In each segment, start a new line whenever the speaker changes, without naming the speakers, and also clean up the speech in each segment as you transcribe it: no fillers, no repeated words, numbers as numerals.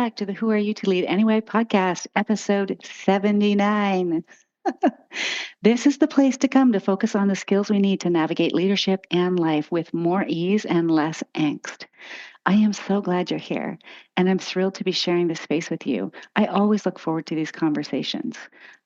back to the Who Are You to Lead Anyway podcast, episode 79. This is the place to come to focus on the skills we need to navigate leadership and life with more ease and less angst. I am so glad you're here, and I'm thrilled to be sharing this space with you. I always look forward to these conversations.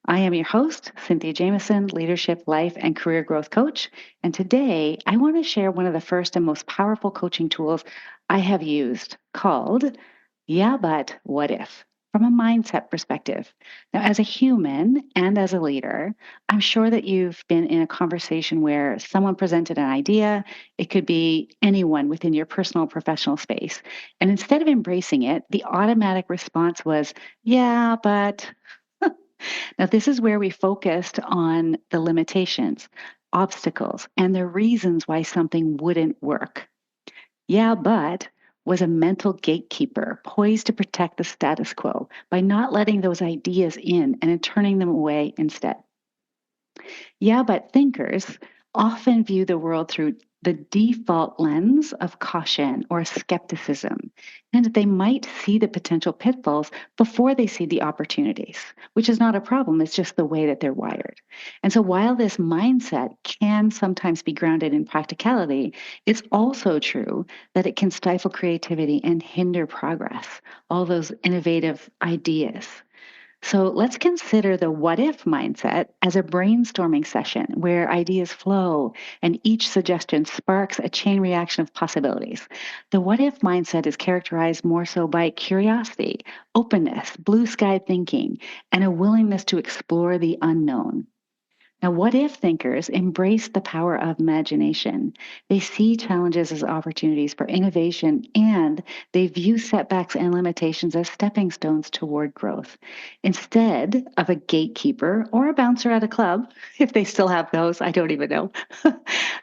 I am your host, Cynthia Jameson, leadership, life, and career growth coach. And today I want to share one of the first and most powerful coaching tools I have used called Yeah, but what if? From a mindset perspective. Now, as a human and as a leader, I'm sure that you've been in a conversation where someone presented an idea. It could be anyone within your personal professional space. And instead of embracing it, the automatic response was, yeah, but. Now, this is where we focused on the limitations, obstacles, and the reasons why something wouldn't work. Yeah, but was a mental gatekeeper poised to protect the status quo by not letting those ideas in and then turning them away instead. Yeah, but thinkers often view the world through the default lens of caution or skepticism, and they might see the potential pitfalls before they see the opportunities, which is not a problem. It's just the way that they're wired. And so while this mindset can sometimes be grounded in practicality, it's also true that it can stifle creativity and hinder progress, all those innovative ideas. So let's consider the what if mindset as a brainstorming session where ideas flow and each suggestion sparks a chain reaction of possibilities. The what if mindset is characterized more so by curiosity, openness, blue sky thinking, and a willingness to explore the unknown. Now, what if thinkers embrace the power of imagination? They see challenges as opportunities for innovation and they view setbacks and limitations as stepping stones toward growth. Instead of a gatekeeper or a bouncer at a club, if they still have those, I don't even know.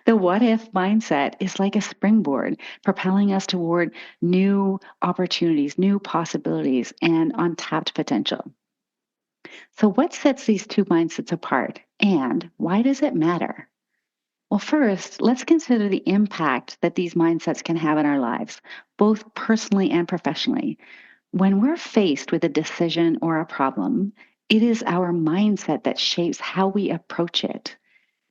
The what if mindset is like a springboard, propelling us toward new opportunities, new possibilities, and untapped potential. So, what sets these two mindsets apart and why does it matter? Well, first, let's consider the impact that these mindsets can have in our lives, both personally and professionally. When we're faced with a decision or a problem, it is our mindset that shapes how we approach it,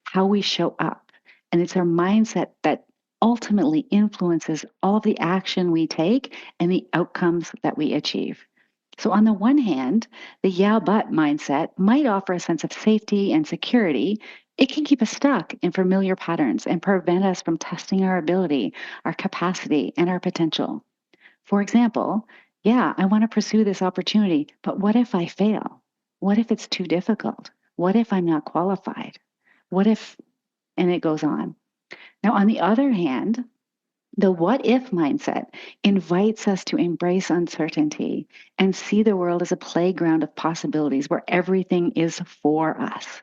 how we show up. And it's our mindset that ultimately influences all the action we take and the outcomes that we achieve. So, on the one hand, the yeah, but mindset might offer a sense of safety and security. It can keep us stuck in familiar patterns and prevent us from testing our ability, our capacity, and our potential. For example, yeah, I want to pursue this opportunity, but what if I fail? What if it's too difficult? What if I'm not qualified? What if, and it goes on. Now, on the other hand, the what if mindset invites us to embrace uncertainty and see the world as a playground of possibilities where everything is for us.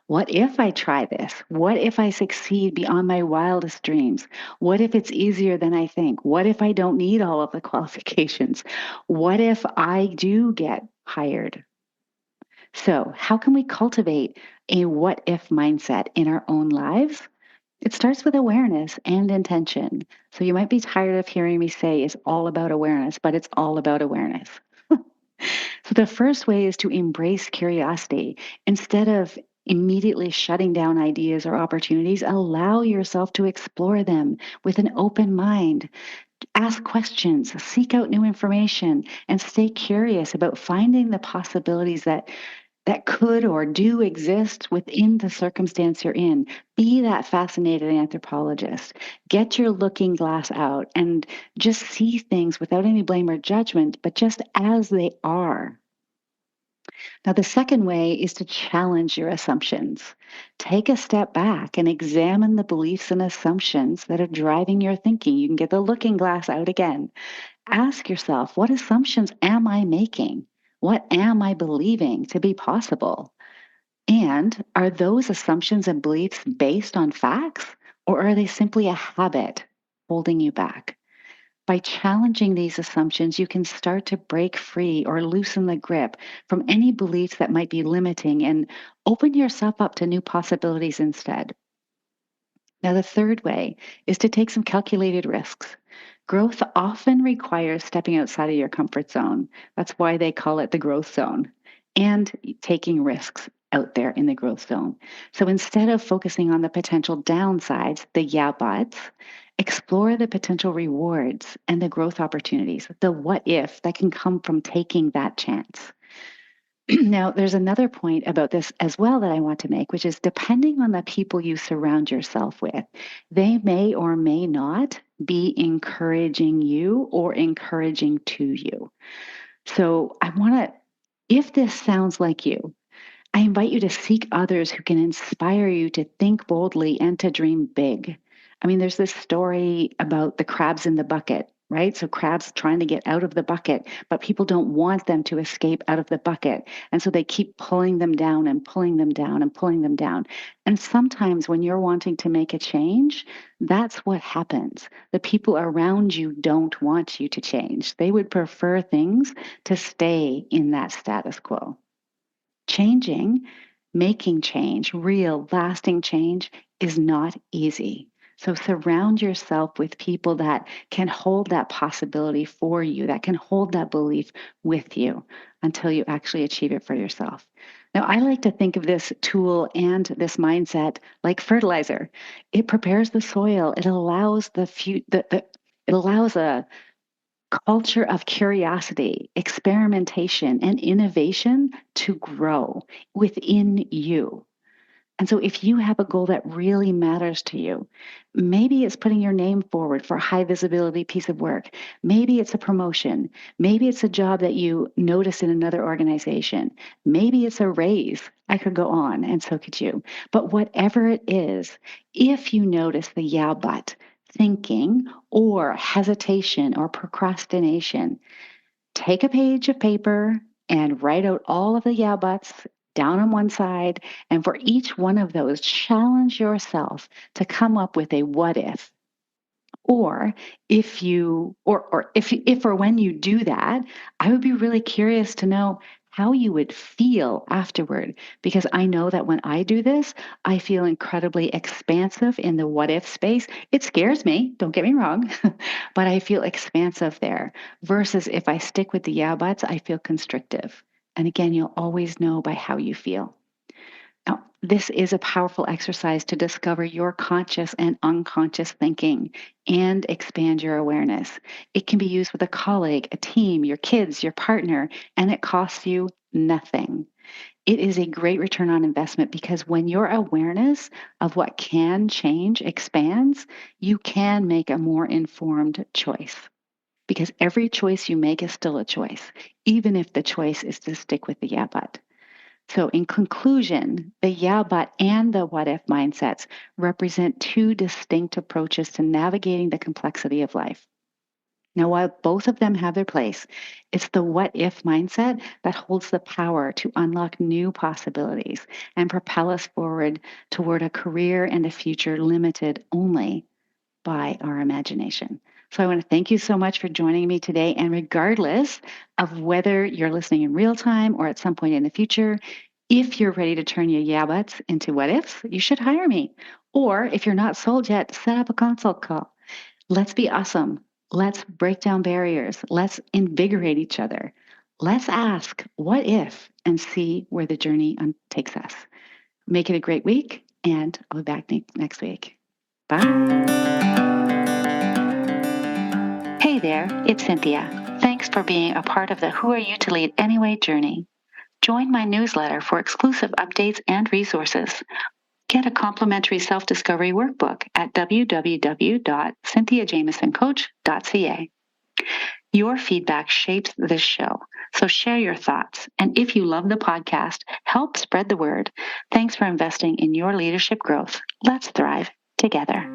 What if I try this? What if I succeed beyond my wildest dreams? What if it's easier than I think? What if I don't need all of the qualifications? What if I do get hired? So, how can we cultivate a what if mindset in our own lives? It starts with awareness and intention. So you might be tired of hearing me say it's all about awareness, but it's all about awareness. So the first way is to embrace curiosity. Instead of immediately shutting down ideas or opportunities, allow yourself to explore them with an open mind. Ask questions, seek out new information, and stay curious about finding the possibilities that could or do exist within the circumstance you're in. Be that fascinated anthropologist. Get your looking glass out and just see things without any blame or judgment, but just as they are. Now, the second way is to challenge your assumptions. Take a step back and examine the beliefs and assumptions that are driving your thinking. You can get the looking glass out again. Ask yourself, what assumptions am I making? What am I believing to be possible? And are those assumptions and beliefs based on facts, or are they simply a habit holding you back? By challenging these assumptions, you can start to break free or loosen the grip from any beliefs that might be limiting and open yourself up to new possibilities instead. Now, the third way is to take some calculated risks. Growth often requires stepping outside of your comfort zone. That's why they call it the growth zone, and taking risks out there in the growth zone. So instead of focusing on the potential downsides, the yeah buts, explore the potential rewards and the growth opportunities, the what if that can come from taking that chance. Now, there's another point about this as well that I want to make, which is depending on the people you surround yourself with, they may or may not be encouraging you or encouraging to you. So I want to, if this sounds like you, I invite you to seek others who can inspire you to think boldly and to dream big. I mean, there's this story about the crabs in the bucket, right? So crabs trying to get out of the bucket, but people don't want them to escape out of the bucket. And so they keep pulling them down and pulling them down and pulling them down. And sometimes when you're wanting to make a change, that's what happens. The people around you don't want you to change. They would prefer things to stay in that status quo. Changing, making change, real, lasting change is not easy. So surround yourself with people that can hold that possibility for you, that can hold that belief with you until you actually achieve it for yourself. Now, I like to think of this tool and this mindset like fertilizer. It prepares the soil. It allows it allows a culture of curiosity, experimentation, and innovation to grow within you. And so, if you have a goal that really matters to you, maybe it's putting your name forward for a high visibility piece of work. Maybe it's a promotion. Maybe it's a job that you notice in another organization. Maybe it's a raise. I could go on, and so could you. But whatever it is, if you notice the yeah, but thinking or hesitation or procrastination, take a page of paper and write out all of the yeah buts down on one side. And for each one of those, challenge yourself to come up with a what if. Or if you, or if or when you do that, I would be really curious to know how you would feel afterward. Because I know that when I do this, I feel incredibly expansive in the what if space. It scares me, don't get me wrong, but I feel expansive there. Versus if I stick with the yeah buts, I feel constrictive. And again, you'll always know by how you feel. Now, this is a powerful exercise to discover your conscious and unconscious thinking and expand your awareness. It can be used with a colleague, a team, your kids, your partner, and it costs you nothing. It is a great return on investment because when your awareness of what can change expands, you can make a more informed choice. Because every choice you make is still a choice, even if the choice is to stick with the yeah, but. So, in conclusion, the yeah, but and the what if mindsets represent two distinct approaches to navigating the complexity of life. Now, while both of them have their place, it's the what if mindset that holds the power to unlock new possibilities and propel us forward toward a career and a future limited only by our imagination. So I want to thank you so much for joining me today. And regardless of whether you're listening in real time or at some point in the future, if you're ready to turn your yeah buts into what ifs, you should hire me. Or if you're not sold yet, set up a consult call. Let's be awesome. Let's break down barriers. Let's invigorate each other. Let's ask what if and see where the journey takes us. Make it a great week, and I'll be back next week. Bye. Hey there, it's Cynthia. Thanks for being a part of the Who Are You to Lead Anyway journey. Join my newsletter for exclusive updates and resources. Get a complimentary self-discovery workbook at www.cynthiajamesoncoach.ca. Your feedback shapes this show, so share your thoughts. And if you love the podcast, help spread the word. Thanks for investing in your leadership growth. Let's thrive together.